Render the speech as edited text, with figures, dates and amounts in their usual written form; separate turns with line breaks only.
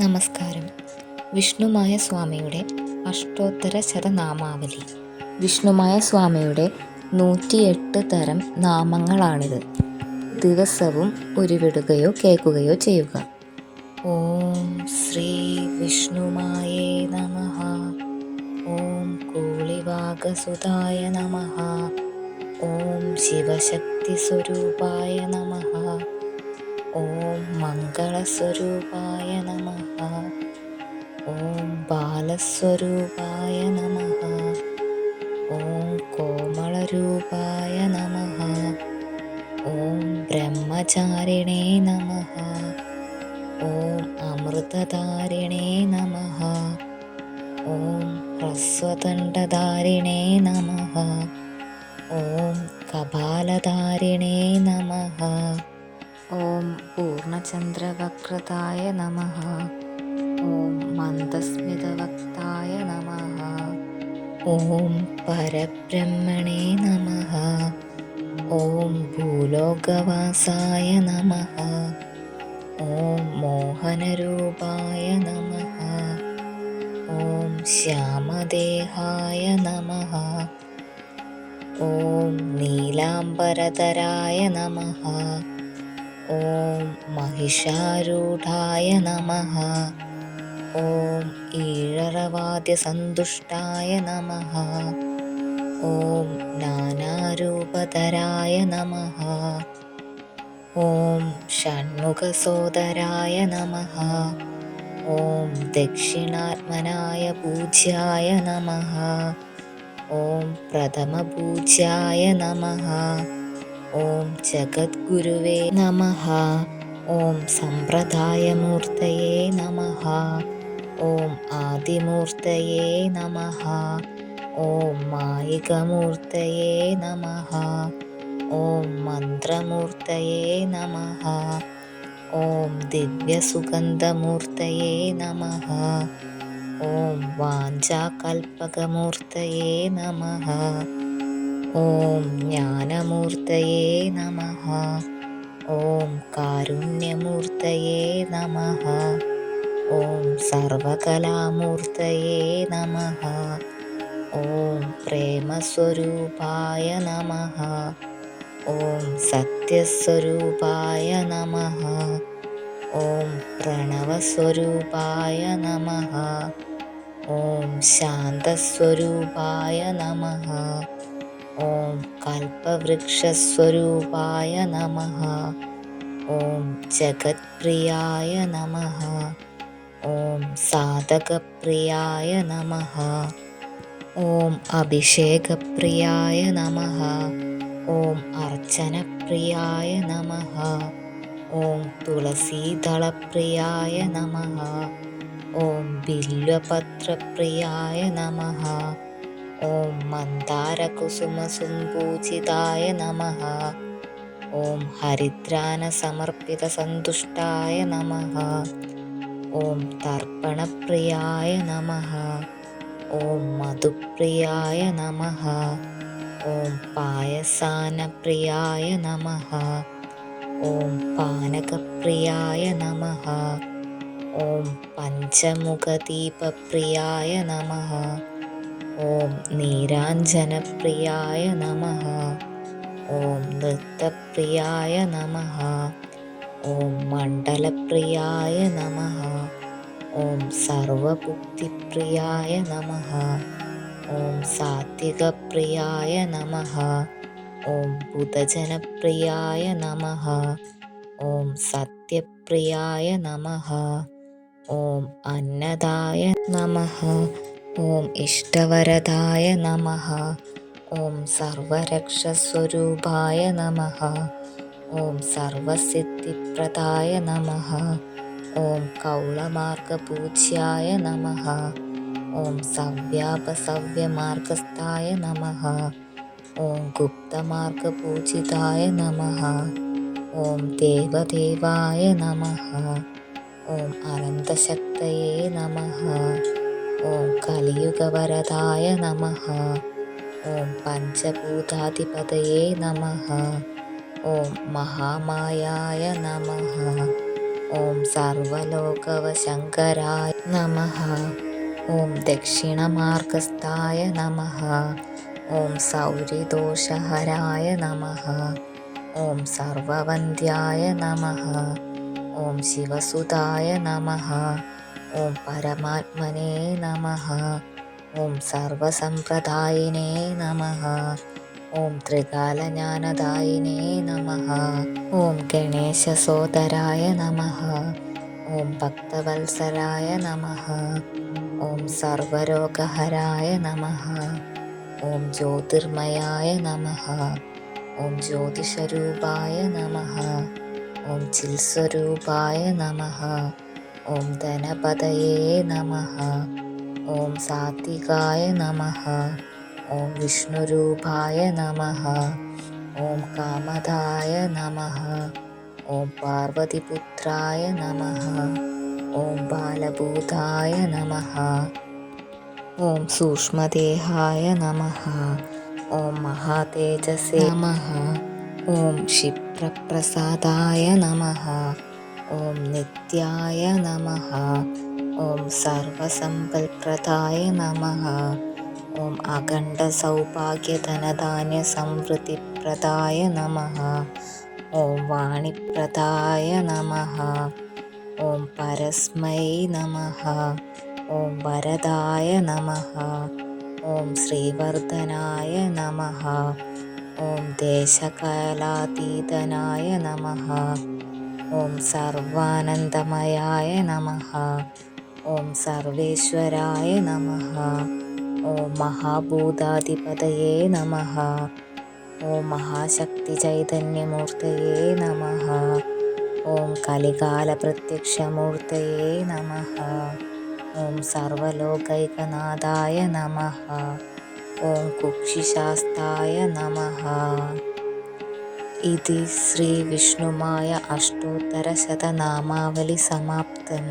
നമസ്കാരം. വിഷ്ണുമായ സ്വാമിയുടെ അഷ്ടോത്തര ശതനാമാവലി. വിഷ്ണുമായ സ്വാമിയുടെ 108 തരം നാമങ്ങളാണിത്. ദിവസവും ഉരുവിടുകയോ കേൾക്കുകയോ ചെയ്യുക. ഓം ശ്രീ വിഷ്ണുമായേ നമഃ. ഓം കൂളിവാകസുതായ നമഃ. ഓം ശിവശക്തി സ്വരൂപായ നമഃ. ഓം മംഗളസ്വരൂപായ നമഃ. ഓം ബാലസ്വരൂപായ നമഃ. ഓം കോമളരൂപായ നമഃ. ഓം ബ്രഹ്മചാരിണേ നമഃ. ഓം അമൃതധാരിണേ നമഃ. ഓം ഹ്രസ്വദണ്ഡധാരിണേ നമഃ. ഓം കപാലധാരിണേ നമഃ. ഓം പൂർണ്ണചന്ദ്രവക്രതായ നമഃ. ഓം മന്ദസ്മിതവക്തായ നമഃ. ഓം പരബ്രഹ്മണേ നമഃ. ഓം ഭൂലോകവാസായ നമഃ. ഓം മോഹനരൂപായ നമഃ. ഓം ശ്യാമദേഹായ നമഃ. ഓം നീലാംബരധരായ നമഃ. ഓം മഹിഷാരൂഢായ നമഃ. ഓം ഈഴറവാദ്യസന്തുഷ്ടായ നമഃ. ഓം നാനാരൂപധരായ നമഃ. ഓം ഷണ്മുഖസോദരായ നമഃ. ഓം ദക്ഷിണാത്മനായ പൂജ്യായ നമഃ. ഓം പ്രഥമപൂജ്യായ നമഃ. ഓം ജഗദ്ഗുരുവേ നമഃ. ഓം സമ്പ്രദായമൂർത്തയേ നമഃ. ഓം ആദിമൂർത്തയേ നമഃ. ഓം മായികമൂർത്തയേ നമഃ. ഓം മന്ത്രമൂർത്തയേ നമഃ. ഓം ദിവ്യസുഗന്ധമൂർത്തയേ നമഃ. ഓം വാഞ്ചാകൽപകമൂർത്തയേ നമഃ. ഓം ജ്ഞാനമൂർത്തയേ നമഃ. ഓം കാരുണ്യമൂർത്തയേ നമഃ. ഓം സർവകലാമൂർത്തയേ നമഃ. ഓം പ്രേമസ്വരൂപായ നമഃ. ഓം സത്യസ്വരൂപായ നമഃ. ഓം പ്രണവസ്വരൂപായ നമഃ. ഓം ശാന്തസ്വരൂപായ നമഃ. ഓം കൽപവൃക്ഷസ്വരൂപായ നമഃ. ഓം ജഗത്പ്രിയായ നമഃ. ഓം സാധകപ്രിയായ നമഃ. ഓം അഭിഷേകപ്രിയായ നമഃ. ഓം അർച്ചനപ്രിയായ നമഃ. ഓം തുളസീദളപ്രിയായ നമഃ. ഓം ബില്വപത്രപ്രിയായ നമഃ. ഓം മന്ദാരകുസുമസുംപൂജിതായ നമഃ. ഓം ഹരിദ്രാനസമർപ്പിതസന്തുഷ്ടായ നമഃ. ഓം തർപ്പണപ്രിയായ നമഃ. ഓം മധുപ്രിയായ നമഃ. ഓം പായസാനപ്രിയായ നമഃ. ഓം പാനകപ്രിയായ നമഃ. ഓം പഞ്ചമുഖദീപപ്രിയായ നമഃ. ഓം നീരാഞ്ജനപ്രിയായ നമഃ. ഓം നൃത്തപ്രിയായ നമഃ. ഓം മണ്ഡലപ്രിയായ നമഃ. ഓം സർവഭുക്തിപ്രിയായ നമഃ. ഓം സാത്വികപ്രിയായ നമഃ. ഓം ബുധജനപ്രിയായ നമഃ. ഓം സത്യപ്രിയായ നമഃ. ഓം അന്നദായ നമഃ. ഓം ഇഷ്ടവരദായ നമഃ. ഓം സർവരക്ഷസ്വരൂപായ നമഃ. ഓം സർവസിദ്ധിപ്രദായ നമഃ. ഓം കൗളമാർഗപൂജ്യായ നമഃ. ഓം സവ്യാപസവ്യമാർഗസ്ഥായ നമഃ. ഓം ഗുപ്തമാർഗപൂജിതായ നമഃ. ഓം ദേവദേവായ നമഃ. ഓം അനന്തശക്തയേ നമഃ. ഓം കലിയുഗവരദായ നമഃ. ഓം പഞ്ചഭൂതാധിപതയേ നമഃ. ഓം മഹാമായായ നമഃ. ഓം സർവലോകവശങ്കരായ നമഃ. ഓം ദക്ഷിണമാർഗസ്ഥായ നമഃ. ഓം സൗരിദോഷഹരായ നമഃ. ഓം സർവവന്ദ്യായ നമഃ. ഓം ശിവസുതായ നമഃ. ഓം പരമാത്മനേ നമഃ. ഓം സർവസമ്പ്രദായിനേ നമഃ. ഓം ത്രികാലജ്ഞാനദായിനേ നമഃ. ഓം ഗണേശസോദരായ നമഃ. ഓം ഭക്തവത്സലായ നമഃ. ഓം സർവരോഗഹരായ നമഃ. ഓം ജ്യോതിർമയായ നമഃ. ഓം ജ്യോതിഷരൂപായ നമഃ. ഓം ചിൽസ്വരൂപായ നമഃ. ഓം ധനപതയേ നമഃ. ഓം സാത്വികായ നമഃ. ഓം വിഷ്ണുരൂപായ നമഃ. ഓം കാമദായ നമഃ. ഓം പാർവതിപുത്രായ നമഃ. ഓം ബാലഭൂതായ നമഃ. ഓം സൂക്ഷ്മദേഹായ നമഃ. ഓം മഹാതേജസേ നമഃ. ഓം ക്ഷിപ്രപ്രസാദായ നമഃ. ഓം നിത്യായ നമഃ. ഓം സർവസമ്പൽപ്രദായ നമഃ. ഓം അഖണ്ഡസൗഭാഗ്യധനധാന്യസംവൃദ്ധിപ്രദായ നമഃ. ഓം വാണിപ്രദായ നമഃ. ഓം പരസ്മൈ നമഃ. ഓം വരദായ നമഃ. ഓം ശ്രീവർദ്ധനായ നമഃ. ഓം ദേശകാലാതീതനായ നമഃ. ഓം സർവാനന്ദമയായ നമഃ. ഓം സർവേശ്വരായ നമഃ. ഓം മഹാഭൂതാധിപതയേ നമഃ. ഓം മഹാശക്തിചൈതന്യമൂർത്തയേ നമഃ. ഓം കലികാലപ്രത്യക്ഷമൂർത്തയേ നമഃ. ഓം സർവലോകൈകനാഥായ നമഃ. ഓം കുക്ഷിശാസ്തായ നമഃ. ഇതി ശ്രീ വിഷ്ണുമായ അഷ്ടോത്തരശതനാമാവലി സമാപ്തം.